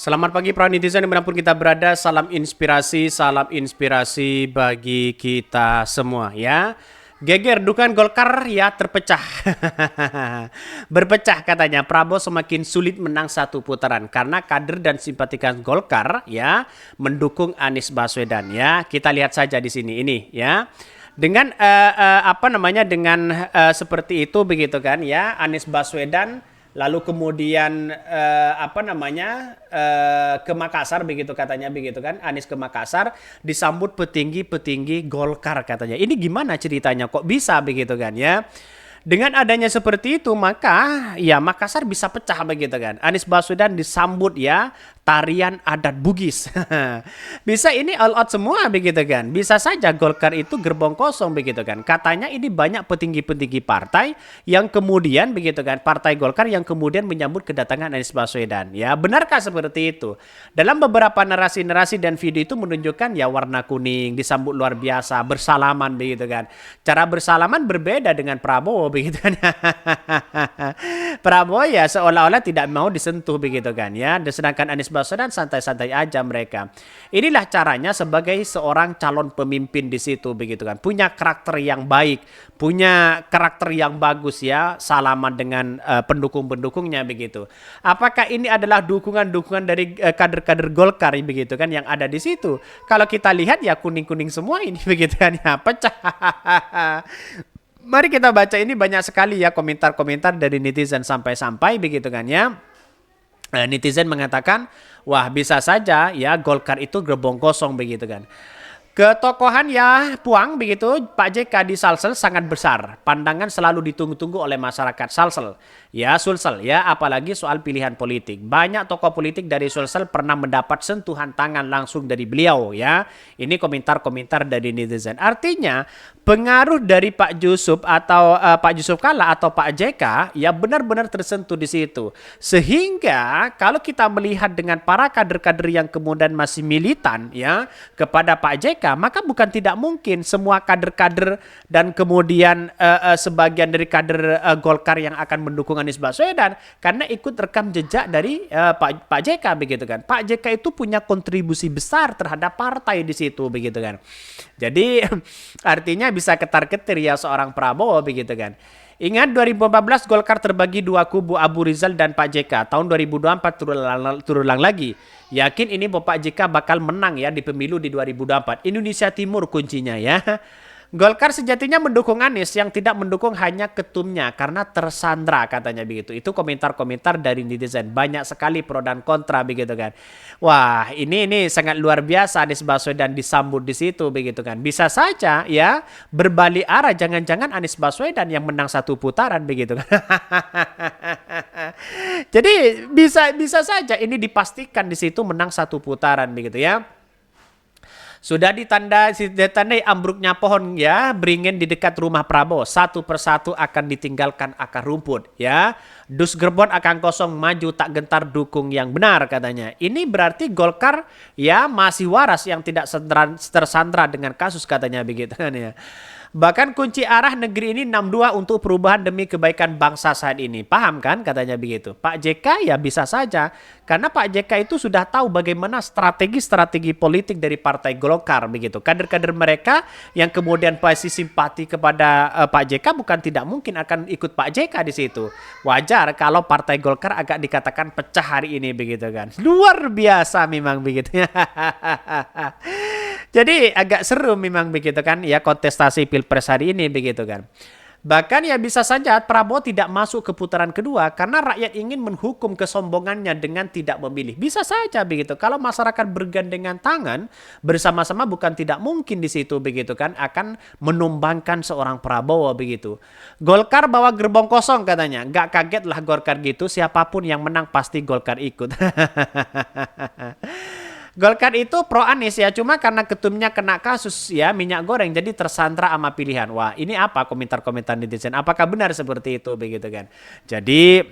Selamat pagi para netizen dimanapun kita berada, salam inspirasi bagi kita semua ya. Geger dukungan Golkar ya terpecah. Berpecah katanya Prabowo semakin sulit menang satu putaran karena kader dan simpatikan Golkar ya mendukung Anies Baswedan ya. Kita lihat saja di sini ini ya. Dengan apa namanya dengan seperti itu begitu kan ya Anies Baswedan lalu kemudian apa namanya ke Makassar begitu katanya begitu kan Anies ke Makassar disambut petinggi-petinggi Golkar katanya. Ini gimana ceritanya kok bisa begitu kan ya? Dengan adanya seperti itu maka ya Makassar bisa pecah begitu kan. Anies Baswedan disambut ya tarian adat Bugis. Bisa ini all out semua begitu kan. Bisa saja Golkar itu gerbong kosong begitu kan. Katanya ini banyak petinggi-petinggi partai yang kemudian begitu kan. Partai Golkar yang kemudian menyambut kedatangan Anies Baswedan. Ya, benarkah seperti itu? Dalam beberapa narasi-narasi dan video itu menunjukkan ya warna kuning, disambut luar biasa, bersalaman begitu kan. Cara bersalaman berbeda dengan Prabowo begitu kan. Prabowo ya seolah-olah tidak mau disentuh begitu kan ya. Sedangkan Anies Baswedan santai-santai aja mereka. Inilah caranya sebagai seorang calon pemimpin di situ begitu kan. Punya karakter yang baik, punya karakter yang bagus ya, salaman dengan pendukung-pendukungnya begitu. Apakah ini adalah dukungan-dukungan dari kader-kader Golkar begitu kan yang ada di situ? Kalau kita lihat ya kuning-kuning semua ini begitu kan ya, pecah. Mari kita baca ini banyak sekali ya komentar-komentar dari netizen sampai-sampai begitu kan ya. Netizen mengatakan, wah bisa saja ya Golkar itu gerbong kosong begitu kan. Ketokohan ya Puang begitu Pak JK di Sulsel sangat besar. Pandangan selalu ditunggu-tunggu oleh masyarakat Sulsel. Ya Sulsel ya apalagi soal pilihan politik. Banyak tokoh politik dari Sulsel pernah mendapat sentuhan tangan langsung dari beliau ya. Ini komentar-komentar dari netizen. Artinya pengaruh dari Pak Yusuf atau Pak Yusuf Kalla atau Pak JK ya benar-benar tersentuh di situ. Sehingga kalau kita melihat dengan para kader-kader yang kemudian masih militan ya kepada Pak JK maka bukan tidak mungkin semua kader-kader dan kemudian sebagian dari kader Golkar yang akan mendukung Anies Baswedan karena ikut rekam jejak dari Pak JK begitu kan. Pak JK itu punya kontribusi besar terhadap partai di situ begitu kan. Jadi artinya bisa ketar-ketir ya seorang Prabowo begitu kan. Ingat 2014 Golkar terbagi dua kubu Abu Rizal dan Pak JK. Tahun 2024 terulang lagi. Yakin ini Bapak JK bakal menang ya di pemilu di 2024. Indonesia Timur kuncinya ya. Golkar sejatinya mendukung Anies yang tidak mendukung hanya ketumnya karena tersandra katanya begitu. Itu komentar-komentar dari netizen. Banyak sekali pro dan kontra begitu kan. Wah, ini sangat luar biasa Anies Baswedan disambut di situ begitu kan. Bisa saja ya berbalik arah jangan-jangan Anies Baswedan yang menang satu putaran begitu kan. Jadi bisa saja ini dipastikan di situ menang satu putaran begitu ya. Sudah ditandai ambruknya pohon ya beringin di dekat rumah Prabowo. Satu persatu akan ditinggalkan akar rumput ya. Dus gerbong akan kosong maju tak gentar dukung yang benar katanya. Ini berarti Golkar ya masih waras yang tidak tersandra dengan kasus katanya begitu kan ya. Bahkan kunci arah negeri ini 62 untuk perubahan demi kebaikan bangsa saat ini. Paham kan katanya begitu. Pak JK ya bisa saja. Karena Pak JK itu sudah tahu bagaimana strategi-strategi politik dari Partai Golkar begitu. Kader-kader mereka yang kemudian pasti simpati kepada Pak JK bukan tidak mungkin akan ikut Pak JK di situ. Wajar kalau Partai Golkar agak dikatakan pecah hari ini begitu kan. Luar biasa memang begitu. Jadi agak seru memang begitu kan ya kontestasi Pilpres hari ini begitu kan. Bahkan ya bisa saja Prabowo tidak masuk ke putaran kedua karena rakyat ingin menghukum kesombongannya dengan tidak memilih. Bisa saja begitu. Kalau masyarakat bergandengan tangan bersama-sama bukan tidak mungkin di situ begitu kan akan menumbangkan seorang Prabowo begitu. Golkar bawa gerbong kosong katanya. Nggak kaget lah Golkar gitu. Siapapun yang menang pasti Golkar ikut. Golkar itu pro Anies ya, cuma karena ketumnya kena kasus ya minyak goreng jadi tersandra sama pilihan. Wah, ini apa komentar-komentar netizen? Apakah benar seperti itu begitu kan? Jadi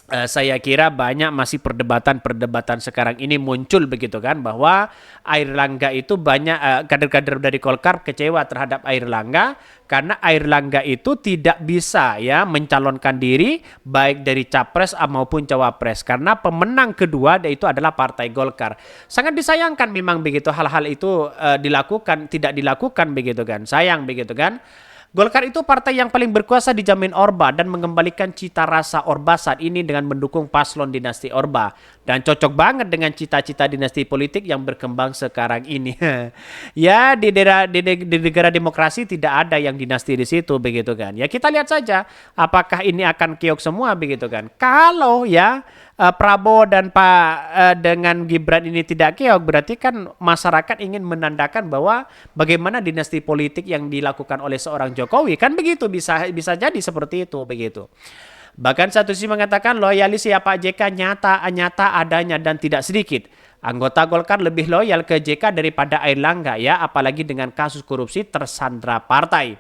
Saya kira banyak masih perdebatan-perdebatan sekarang ini muncul begitu kan, bahwa Airlangga itu banyak kader-kader dari Golkar kecewa terhadap Airlangga karena Airlangga itu tidak bisa ya mencalonkan diri baik dari capres maupun cawapres karena pemenang kedua yaitu adalah Partai Golkar. Sangat disayangkan memang begitu hal-hal itu tidak dilakukan begitu kan. Sayang begitu kan. Golkar itu partai yang paling berkuasa di zaman Orba dan mengembalikan cita rasa Orba saat ini dengan mendukung paslon dinasti Orba. Dan cocok banget dengan cita-cita dinasti politik yang berkembang sekarang ini. Ya, di negara demokrasi tidak ada yang dinasti di situ begitu kan. Ya kita lihat saja apakah ini akan keok semua begitu kan. Kalau ya Prabowo dan dengan Gibran ini tidak keok, berarti kan masyarakat ingin menandakan bahwa bagaimana dinasti politik yang dilakukan oleh seorang Jokowi kan begitu, bisa jadi seperti itu begitu. Bahkan satu sisi mengatakan loyalis ya Pak JK nyata adanya dan tidak sedikit. Anggota Golkar lebih loyal ke JK daripada Airlangga ya, apalagi dengan kasus korupsi tersandra partai.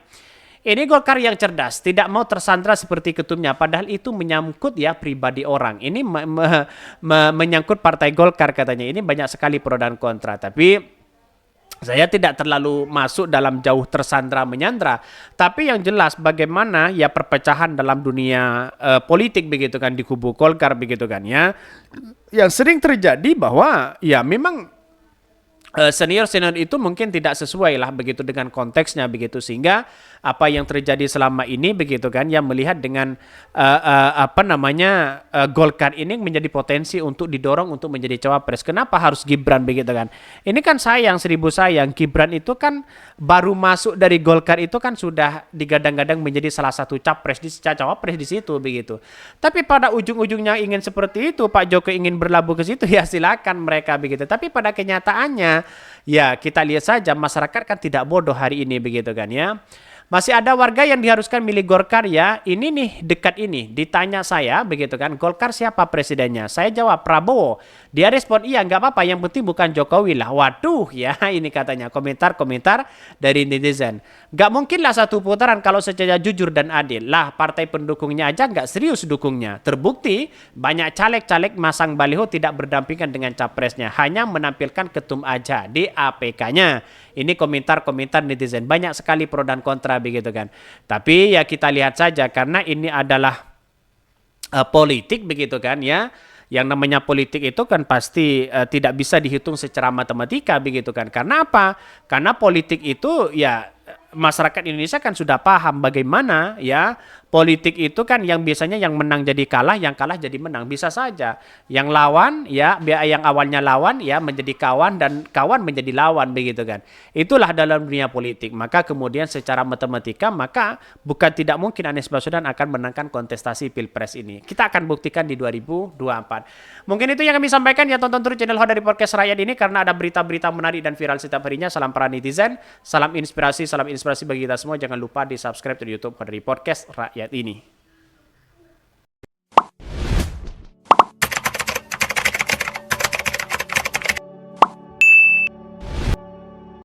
Ini Golkar yang cerdas, tidak mau tersandra seperti ketumnya, padahal itu menyangkut ya pribadi orang. Ini menyangkut Partai Golkar katanya. Ini banyak sekali pro dan kontra, tapi saya tidak terlalu masuk dalam jauh tersandra menyandra. Tapi yang jelas bagaimana ya perpecahan dalam dunia politik begitu kan di kubu Golkar begitu kan ya. Yang sering terjadi bahwa ya memang senior-senior itu mungkin tidak sesuai lah begitu dengan konteksnya begitu, sehingga apa yang terjadi selama ini begitu kan yang melihat dengan Golkar ini menjadi potensi untuk didorong untuk menjadi cawapres. Kenapa harus Gibran begitu kan? Ini kan sayang Gibran itu kan baru masuk dari Golkar itu kan sudah digadang-gadang menjadi salah satu cawapres di situ begitu. Tapi pada ujung-ujungnya ingin seperti itu, Pak Jokowi ingin berlabuh ke situ ya silakan mereka begitu. Tapi pada kenyataannya ya kita lihat saja masyarakat kan tidak bodoh hari ini begitu kan ya. Masih ada warga yang diharuskan milih Golkar ya. Ini nih dekat ini ditanya saya begitu kan, Golkar siapa presidennya? Saya jawab Prabowo. Dia respon iya nggak apa-apa, yang penting bukan Jokowi lah. Waduh ya ini katanya komentar-komentar dari netizen. Nggak mungkin lah satu putaran kalau secara jujur dan adil. Lah partai pendukungnya aja nggak serius dukungnya. Terbukti banyak caleg-caleg masang baliho tidak berdampingan dengan capresnya. Hanya menampilkan ketum aja di APK-nya. Ini komentar-komentar netizen. Banyak sekali pro dan kontra begitu kan. Tapi ya kita lihat saja karena ini adalah politik begitu kan ya. Yang namanya politik itu kan pasti tidak bisa dihitung secara matematika begitu kan. Karena apa? Karena politik itu ya masyarakat Indonesia kan sudah paham bagaimana ya politik itu kan yang biasanya yang menang jadi kalah, yang kalah jadi menang. Bisa saja yang lawan ya yang awalnya lawan ya menjadi kawan dan kawan menjadi lawan begitu kan. Itulah dalam dunia politik. Maka kemudian secara matematika maka bukan tidak mungkin Anies Baswedan akan menangkan kontestasi Pilpres ini. Kita akan buktikan di 2024. Mungkin itu yang kami sampaikan ya, tonton terus channel Ho dari Podcast Rakyat ini karena ada berita-berita menarik dan viral setiap harinya. Salam para netizen, salam inspirasi bagi kita semua. Jangan lupa di subscribe di YouTube Ho dari Podcast Rakyat ini.